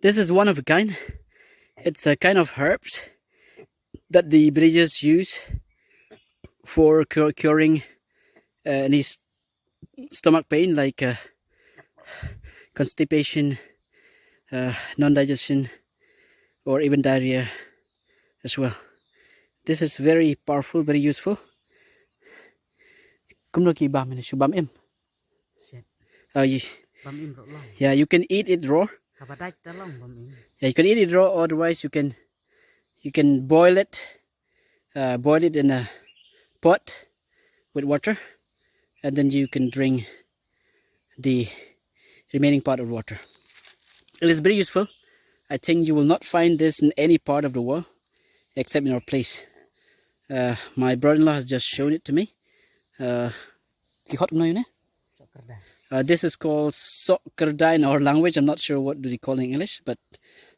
This is one of a kind. It's a kind of herbs that the villagers use for curing any stomach pain like constipation, non-digestion, or even diarrhea as well. This is very powerful, very useful. Yeah, you can eat it raw. Yeah, you can eat it raw. Otherwise, you can boil it in a pot with water, and then you can drink the remaining part of water. It is very useful. I think you will not find this in any part of the world except in our place. My brother-in-law has just shown it to me. This is called sok kerdai in our language. I'm not sure what do they call it in English, but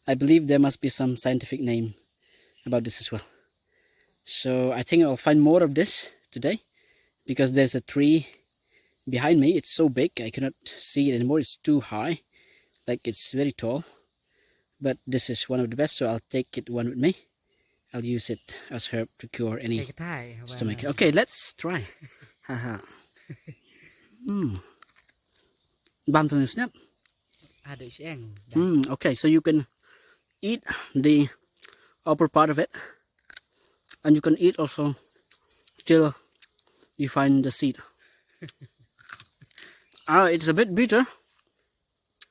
I believe there must be some scientific name about this as well. So I think I'll find more of this today because there's a tree behind me. It's so big I cannot see it anymore. It's too high, like it's very tall. But this is one of the best, so I'll take it one with me. I'll use it as herb to cure any stomach. Okay, let's try. Haha. Okay, so you can eat the upper part of it, and you can eat also till you find the seed. It's a bit bitter,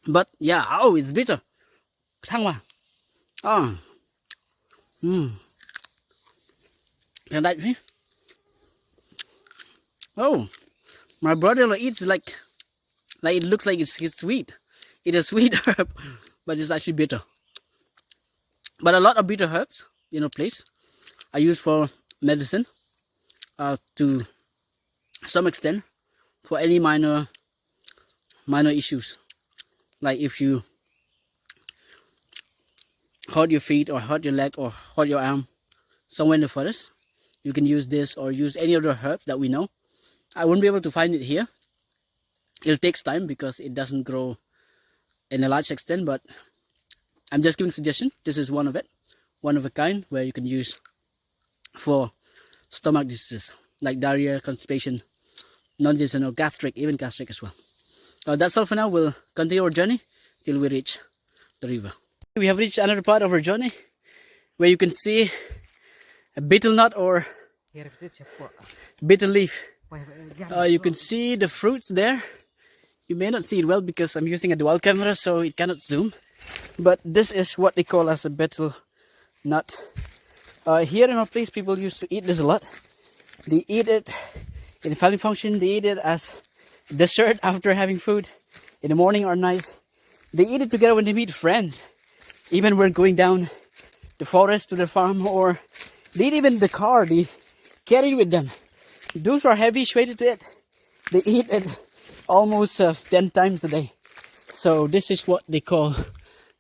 but yeah, it's bitter. Oh, my brother eats like it looks like it's sweet. It's a sweet herb, but it's actually bitter. But a lot of bitter herbs in our place are used for medicine, to some extent, for any minor issues, like if you hurt your feet or hurt your leg or hurt your arm somewhere in the forest, you can use this or use any other herbs that we know. I won't be able to find it here. It takes time because it doesn't grow in a large extent, but I'm just giving suggestion. This is one of it, one of a kind where you can use for stomach diseases like diarrhea, constipation, non-digestion, or gastric, even gastric as well. That's all for now. We'll continue our journey till we reach the river. We have reached another part of our journey where you can see a betel nut or betel leaf. You can see the fruits there. You may not see it well because I'm using a dual camera, so it cannot zoom. But this is what they call as a betel nut. Here in our place, people used to eat this a lot. They eat it in family function. They eat it as dessert after having food in the morning or night. They eat it together when they meet friends. Even when going down the forest to the farm, or they eat even the car. They carry it with them. Those who are heavy weighted to it, they eat it almost 10 times a day. So this is what they call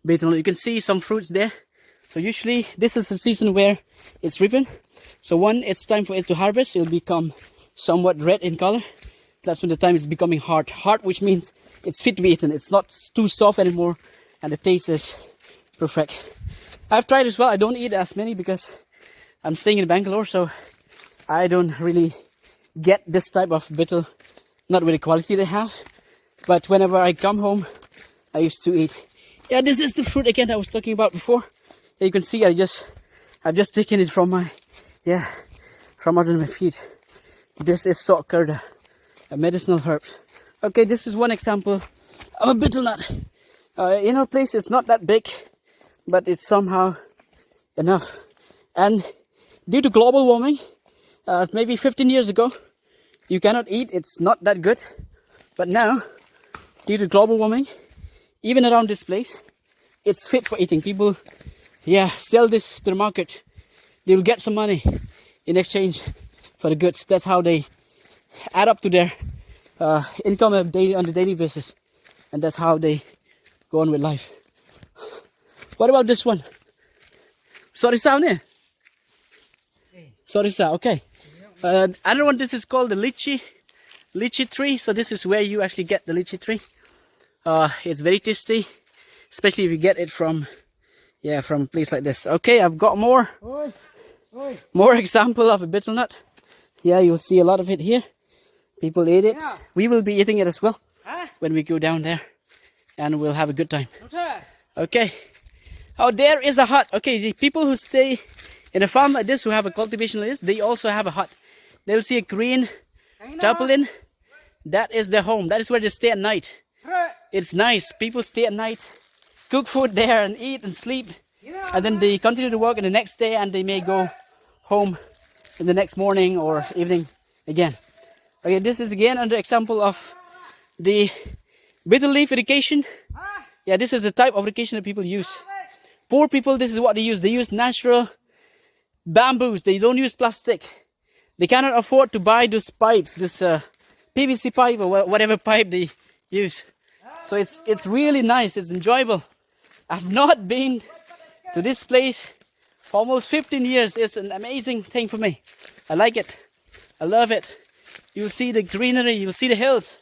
betel. You can see some fruits there. So usually this is the season where it's ripened. So when it's time for it to harvest, it'll become somewhat red in color. That's when the time is becoming hard. Hard, which means it's fit to be eaten. It's not too soft anymore, and the taste is perfect. I've tried as well. I don't eat as many because I'm staying in Bangalore, so I don't really get this type of betel, not with the quality they have. But whenever I come home, I used to eat. Yeah, this is the fruit again I was talking about before. You can see I've just taken it from from under my feet. This is sok kerdai, a medicinal herb. Okay, this is one example of a betel nut. In our place, it's not that big, but it's somehow enough. And due to global warming, maybe 15 years ago, you cannot eat. It's not that good. But now, due to global warming, even around this place, it's fit for eating. People, sell this to the market. They will get some money in exchange for the goods. That's how they add up to their income on a daily basis. And that's how they go on with life. What about this one? Sorisa, ne? Sorisa, okay. Another one, this is called the lychee tree. So this is where you actually get the lychee tree. It's very tasty. especially if you get it from, yeah, from a place like this. Okay, I've got more example of a betel nut. Yeah, you'll see a lot of it here. People eat it. We will be eating it as well when we go down there, and we'll have a good time. Okay. Oh, there is a hut. Okay, the people who stay in a farm like this, who have a cultivation like this, they also have a hut. They'll see a green tarpaulin. That is their home. That is where they stay at night. It's nice. People stay at night, cook food there and eat and sleep. And then they continue to work in the next day, and they may go home in the next morning or evening again. Okay, this is again another example of the betel leaf irrigation. Yeah, this is the type of irrigation that people use. Poor people, this is what they use. They use natural bamboos. They don't use plastic. They cannot afford to buy those pipes, this PVC pipe or whatever pipe they use. So it's really nice. It's enjoyable. I've not been to this place for almost 15 years. It's an amazing thing for me. I like it. I love it. You'll see the greenery. You'll see the hills.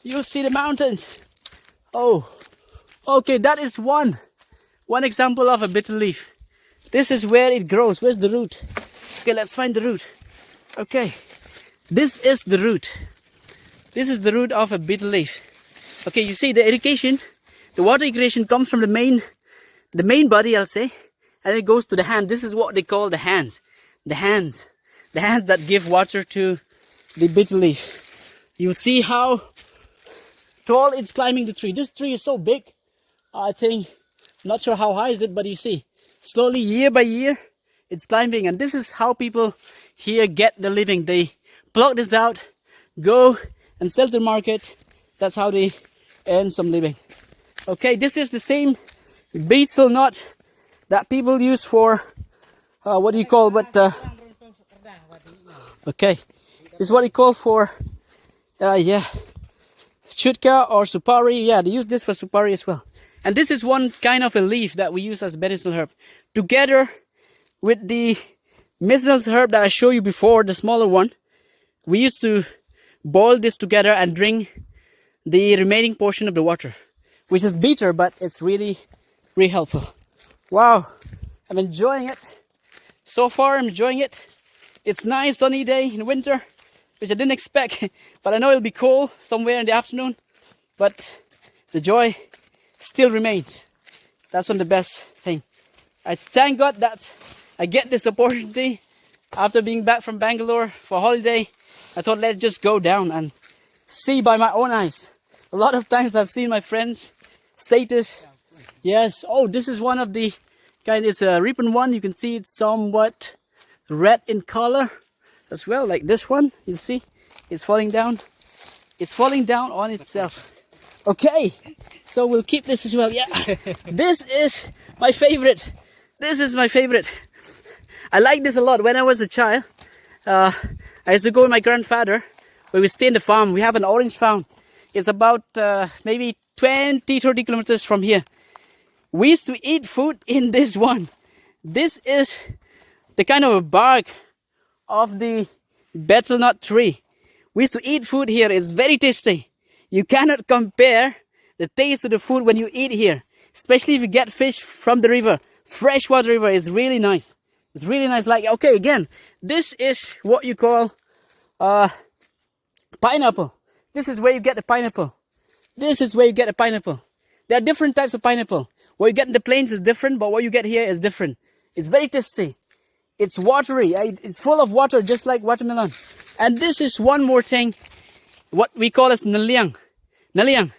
You'll see the mountains. Oh, okay. That is one example of a betel leaf. This is where it grows. Where's the root? Okay, let's find the root. Okay, this is the root. This is the root of a betel leaf. Okay, you see the irrigation, the water irrigation comes from the main body, I'll say, and it goes to the hand. This is what they call the hands. The hands that give water to the betel leaf. You'll see how tall it's climbing the tree. This tree is so big. I think, not sure how high is it, but you see, slowly year by year, it's climbing. And this is how people here get the living. They pluck this out, go and sell to the market. That's how they earn some living. Okay, this is the same betel nut that people use for, what do you call, okay, this is what you call for, chutka or supari. Yeah, they use this for supari as well. And this is one kind of a leaf that we use as medicinal herb. Together with the medicinal herb that I showed you before, the smaller one, we used to boil this together and drink the remaining portion of the water, which is bitter, but it's really, really helpful. Wow, I'm enjoying it. So far, I'm enjoying it. It's nice sunny day in winter, which I didn't expect, but I know it'll be cold somewhere in the afternoon, but the joy still remains. That's one of the best thing. I thank God that I get this opportunity after being back from Bangalore for holiday. I thought, let's just go down and see by my own eyes. A lot of times I've seen my friends' status. Yes. Oh, this is one of the kind. It's a ribbon one. You can see it's somewhat red in color as well, like this one. You'll see it's falling down. It's falling down on itself. Okay, so we'll keep this as well. Yeah, this is my favorite. This is my favorite. I like this a lot. When I was a child, I used to go with my grandfather. When we stay in the farm, we have an orange farm. It's about maybe 20-30 kilometers from here. We used to eat food in this one. This is the kind of a bark of the betel nut tree. We used to eat food here. It's very tasty. You cannot compare the taste of the food when you eat here, especially if you get fish from the river. Freshwater river is really nice. It's really nice. Like, okay, again, this is what you call pineapple. This is where you get the pineapple. This is where you get the pineapple. There are different types of pineapple. What you get in the plains is different, but what you get here is different. It's very tasty. It's watery. It's full of water, just like watermelon. And this is one more thing, what we call as naliang. Naliang.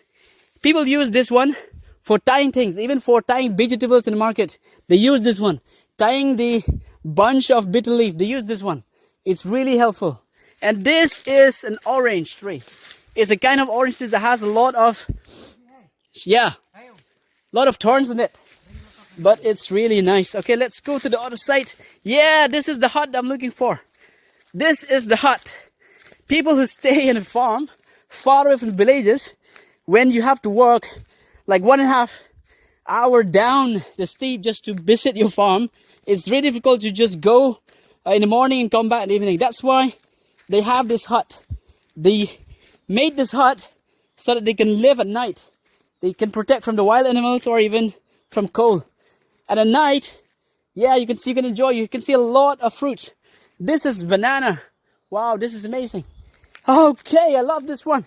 People use this one for tying things, even for tying vegetables in the market. They use this one. Tying the bunch of betel leaf, they use this one. It's really helpful. And this is an orange tree. It's a kind of orange tree that has a lot of, thorns in it. But it's really nice. Okay, let's go to the other side. Yeah, this is the hut I'm looking for. This is the hut. People who stay in a farm, far away from the villages, when you have to work like 1.5 hour down the steep just to visit your farm, it's really difficult to just go in the morning and come back in the evening. That's why they have this hut. They made this hut so that they can live at night. They can protect from the wild animals or even from cold. And at night, yeah, you can see, you can enjoy. You can see a lot of fruits. This is banana. Wow, this is amazing. Okay, I love this one.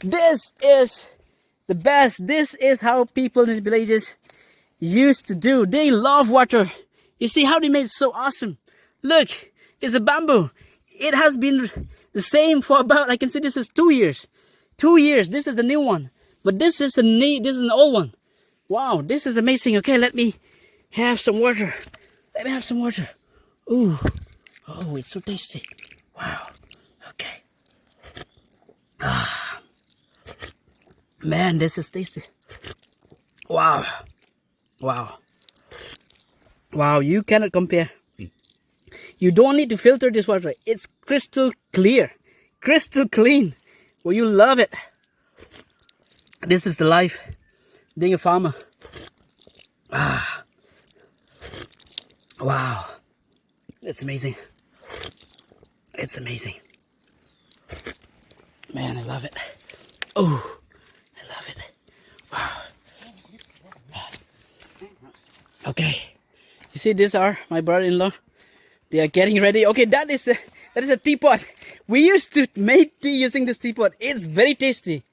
This is the best. This is how people in the villages used to do. They love water. You see how they made it so awesome. Look, it's a bamboo. It has been the same for about, I can say this is 2 years. 2 years. This is the new one. But this is an old one. Wow, this is amazing. Okay, let me have some water. Let me have some water. Ooh. Oh, it's so tasty. Wow. Okay. Ah. Man, this is tasty. Wow. Wow. Wow, you cannot compare. You don't need to filter this water. It's crystal clear. Crystal clean. Well, you love it. This is the life being a farmer. Ah. Wow. It's amazing. It's amazing. Man, I love it. Oh, I love it. Wow. Okay. You see, these are my brother-in-law. They are getting ready. Okay, that is a teapot. We used to make tea using this teapot. It's very tasty.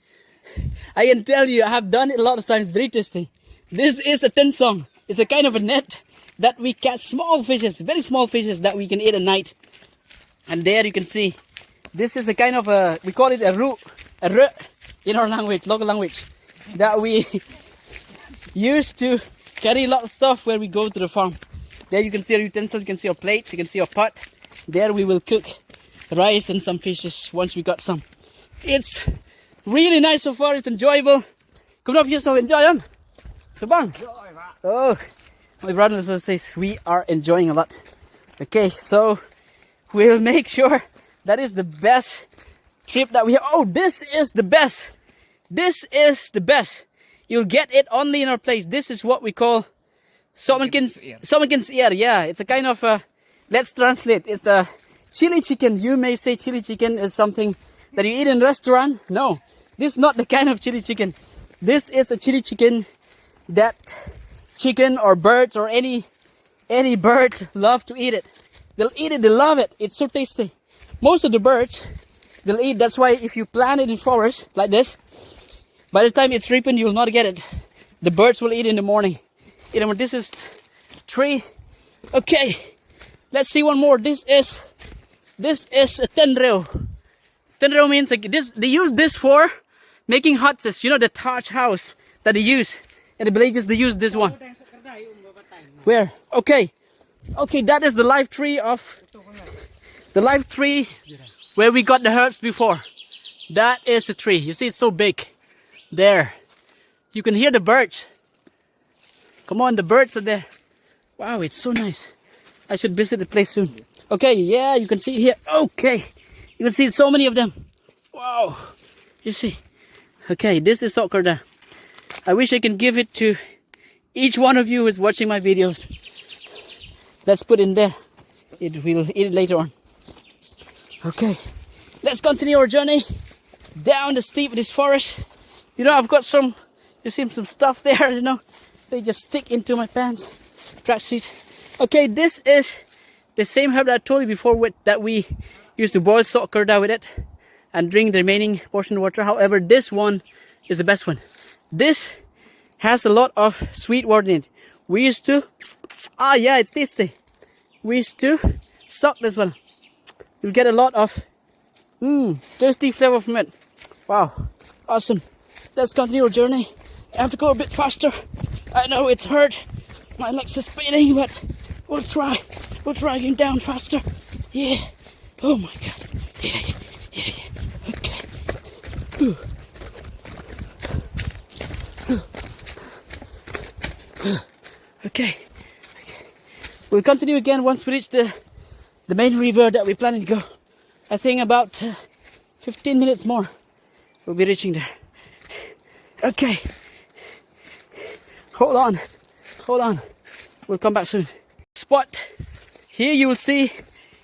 I can tell you, I have done it a lot of times. Very tasty. This is the tinsong. It's a kind of a net that we catch small fishes, very small fishes that we can eat at night. And there you can see, this is a kind of a, we call it a ru in our language, local language, that we used to carry a lot of stuff where we go to the farm. There you can see our utensils, you can see our plates, you can see our pot. There we will cook rice and some fishes once we got some. It's really nice so far, it's enjoyable. Come up here, so enjoy them. So bang. Oh, my brother and sister says we are enjoying a lot. Okay, so we'll make sure that is the best trip that we have. Oh, this is the best. This is the best. You'll get it only in our place. This is what we call someone's ear. Yeah, it's a kind of let's translate. It's a chili chicken. You may say chili chicken is something that you eat in a restaurant. No, this is not the kind of chili chicken. This is a chili chicken that chicken or birds or any bird love to eat it. They'll eat it, they love it. It's so tasty. Most of the birds, they'll eat. That's why if you plant it in forest like this, by the time it's ripened, you will not get it. The birds will eat in the morning. You know, this is tree. Okay, let's see one more. This is a tenreo. Tenreo means like this. They use this for making huts. You know, the thatch house that they use in the villages. They use this one. Where? Okay, that is the live tree where we got the herbs before. That is the tree. You see, it's so big. There, you can hear the birds. Come on, the birds are there. Wow, it's so nice. I should visit the place soon. Okay, yeah, you can see it here. Okay, you can see so many of them. Wow, you see. Okay, this is sokorda. I wish I can give it to each one of you who is watching my videos. Let's put in there. We'll eat it later on. Okay, let's continue our journey down the steep of this forest. You know, I've got some stuff there, you know. They just stick into my pants, tracksuit. Okay, this is the same herb that I told you before that we used to boil sokorda with it and drink the remaining portion of water. However, this one is the best one. This has a lot of sweet water in it. We used to, yeah, it's tasty. We used to suck this one. You'll get a lot of tasty flavor from it. Wow, awesome. Let's continue our journey. I have to go a bit faster. I know it's hard. My legs are spinning, but we'll try. We'll try getting down faster. Yeah. Oh my God. Yeah. Okay. Okay. We'll continue again once we reach the main river that we're planning to go. I think about 15 minutes more. We'll be reaching there. Okay. Hold on. We'll come back soon. Spot. Here you will see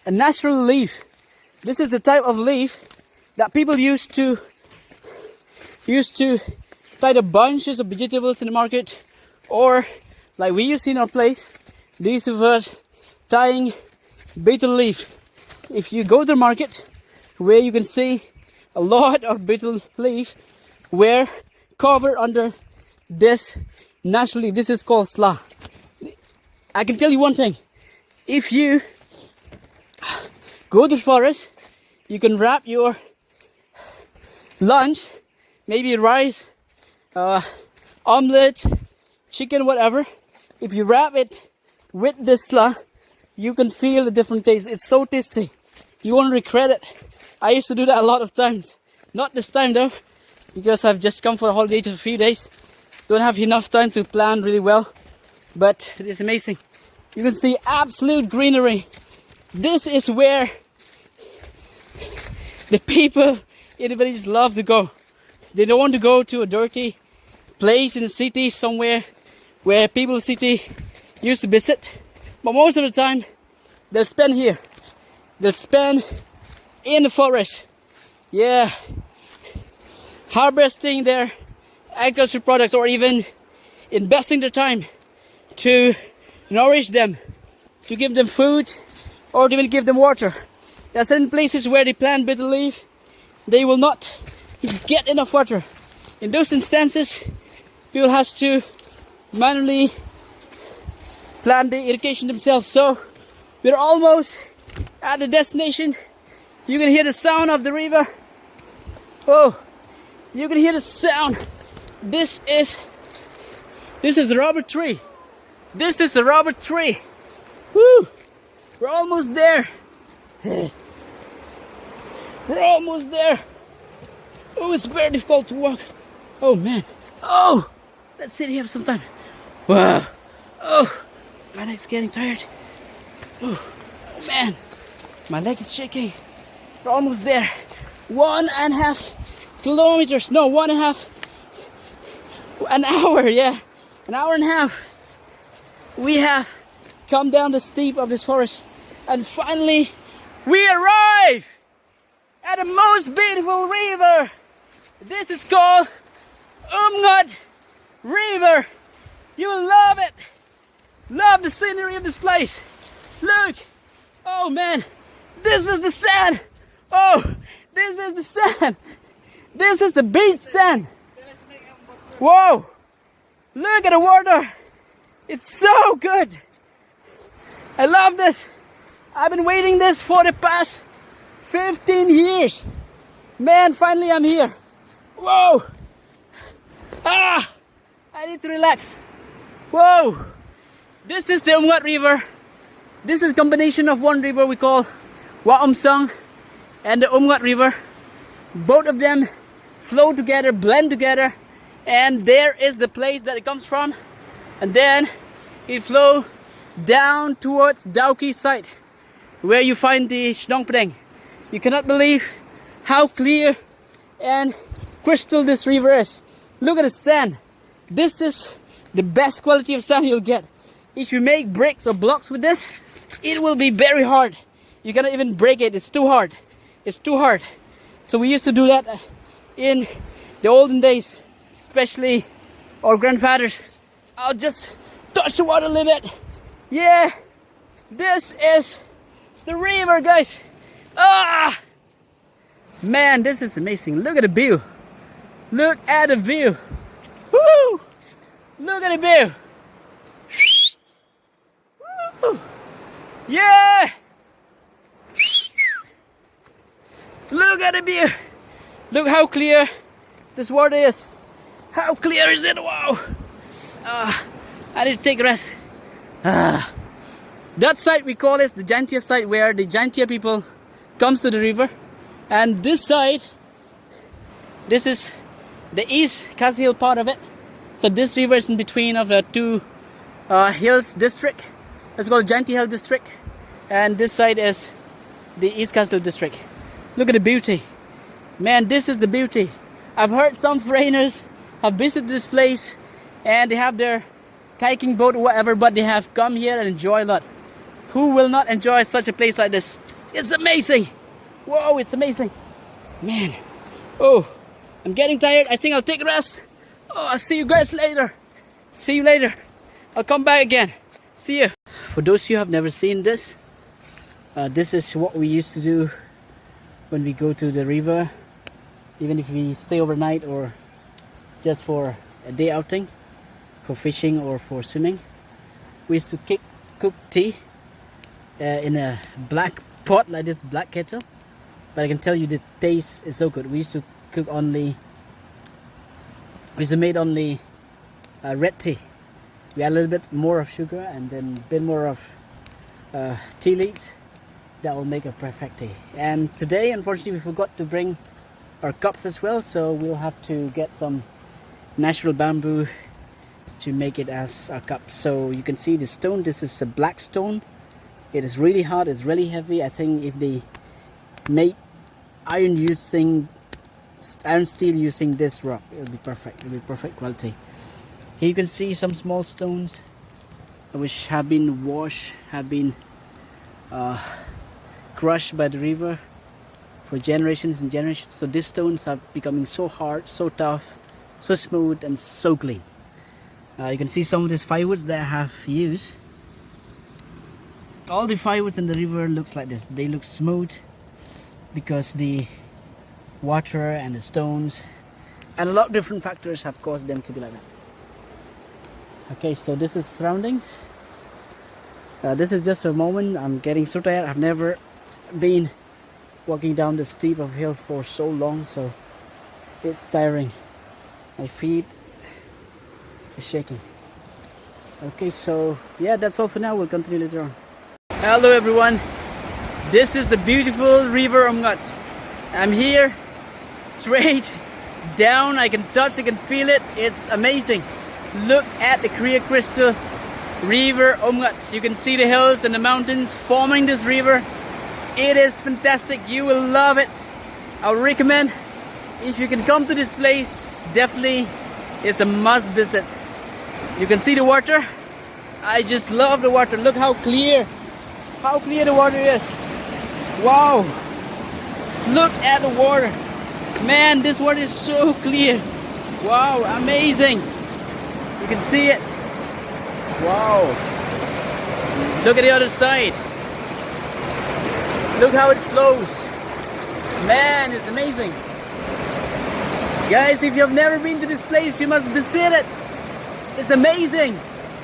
a natural leaf. This is the type of leaf that people used to tie the bunches of vegetables in the market, or like we used in our place, these were tying betel leaf. If you go to the market, where you can see a lot of betel leaf were covered under this natural leaf. This is called sla. I can tell you one thing. If you go to the forest, you can wrap your lunch, maybe rice, omelette, chicken, whatever. If you wrap it with this sla, you can feel the different taste. It's so tasty. You won't regret it. I used to do that a lot of times. Not this time though, because I've just come for a holiday for a few days. Don't have enough time to plan really well. But it is amazing. You can see absolute greenery. This is where the people in the village love to go. They don't want to go to a dirty place in the city somewhere where people in the city used to visit. But most of the time, they'll spend here. They'll spend in the forest. Yeah. Harvesting their agricultural products, or even investing their time to nourish them, to give them food, or to even give them water. There are certain places where they plant betel leaf, they will not get enough water. In those instances, people have to manually plant the irrigation themselves. So we're almost at the destination. You can hear the sound of the river. Oh, you can hear the sound. This is a rubber tree. This is a rubber tree. Woo! We're almost there. We're almost there. Oh, it's very difficult to walk. Oh man. Oh, let's sit here for some time. Wow. Oh, my leg's getting tired. Oh man, my leg is shaking. We're almost there. 1.5 kilometers. No, 1.5. An hour, yeah. An hour and a half. We have come down the steep of this forest. And finally, we arrive at the most beautiful river. This is called Umngot River. You will love it. Love the scenery of this place. Look. Oh man. This is the sand. Oh, this is the sand. This is the beach sand. Whoa. Look at the water. It's so good. I love this. I've been waiting this for the past 15 years. Man, finally I'm here. Whoa. Ah, I need to relax. Whoa. This is the Umngot River. This is a combination of one river we call Umsang and the Umngot River. Both of them flow together, blend together. And there is the place that it comes from. And then it flows down towards Dauki side, where you find the Shnongpdeng. You cannot believe how clear and crystal this river is. Look at the sand. This is the best quality of sand you'll get. If you make bricks or blocks with this, it will be very hard. You cannot even break it. It's too hard. It's too hard. So we used to do that in the olden days, especially our grandfathers. I'll just touch the water a little bit. Yeah, this is the river, guys. Ah, man, this is amazing. Look at the view. Look at the view. Woo! Look at the view. Woo! Yeah! Look at the view. Look how clear this water is. How clear is it? Wow! I need to take a rest. That side we call it the Jantia side, where the Jantia people comes to the river. And this side, this is the East Khasi Hill part of it. So this river is in between of the two hills district. It's called Jantia Hill district. And this side is the East Khasi Hill district. Look at the beauty. Man, this is the beauty. I've heard some foreigners have visited this place and they have their kayaking boat or whatever, but they have come here and enjoy a lot. Who will not enjoy such a place like this? It's amazing. Whoa, it's amazing. Man. Oh, I'm getting tired. I think I'll take a rest. Oh, I'll see you guys later. See you later. I'll come back again. See you. For those of you who have never seen this, this is what we used to do when we go to the river, even if we stay overnight or just for a day outing, for fishing or for swimming. We used to cook tea in a black pot like this, black kettle. But I can tell you the taste is so good. We used to make only red tea. We add a little bit more of sugar and then a bit more of tea leaves. That will make a perfect tea. And today, unfortunately, we forgot to bring our cups as well, so we'll have to get some natural bamboo to make it as our cup. So you can see the stone. This is a black stone. It is really hard. It's really heavy. I think if they make iron steel using this rock, it'll be perfect. It'll be perfect quality. Here you can see some small stones which have been washed, have been crushed by the river for generations and generations. So these stones are becoming so hard, so tough, so smooth and so clean. You can see some of these firewoods that I have used. All the firewoods in the river looks like this. They look smooth because the water and the stones and a lot of different factors have caused them to be like that. Okay, so this is surroundings. This is just a moment. I'm getting so tired. I've never been walking down the steep of hill for so long, so it's tiring. My feet is shaking. Okay, so yeah, that's all for now. We'll continue later on. Hello everyone. This is the beautiful River Umngot. I'm here straight down. I can touch, I can feel it. It's amazing. Look at the clear crystal River Umngot. You can see the hills and the mountains forming this river. It is fantastic. You will love it. I would recommend, if you can come to this place, definitely it's a must visit. You can see the water. I just love the water. Look how clear the water is. Wow. Look at the water. Man, this water is so clear. Wow, amazing. You can see it. Wow. Look at the other side. Look how it flows. Man, it's amazing. Guys, if you have never been to this place, you must visit it. It's amazing.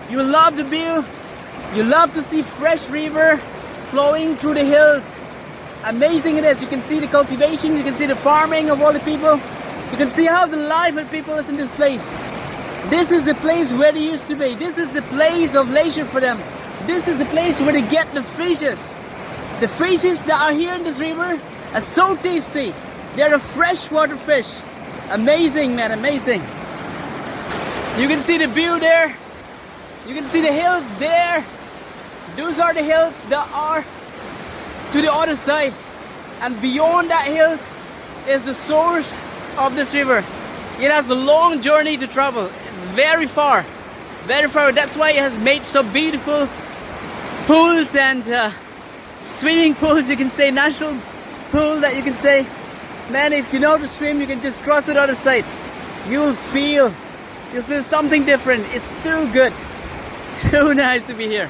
You love the view. You love to see fresh river flowing through the hills. Amazing it is. You can see the cultivation. You can see the farming of all the people. You can see how the life of people is in this place. This is the place where they used to be. This is the place of leisure for them. This is the place where they get the fishes. The fishes that are here in this river are so tasty. They're a freshwater fish. Amazing, man, amazing. You can see the view there. You can see the hills there. Those are the hills that are to the other side. And beyond that hills is the source of this river. It has a long journey to travel. It's very far. Very far. That's why it has made so beautiful pools and swimming pools, you can say, natural pool that you can say. Man, if you know to swim, you can just cross to the other side. You'll feel something different. It's too good. Too nice to be here.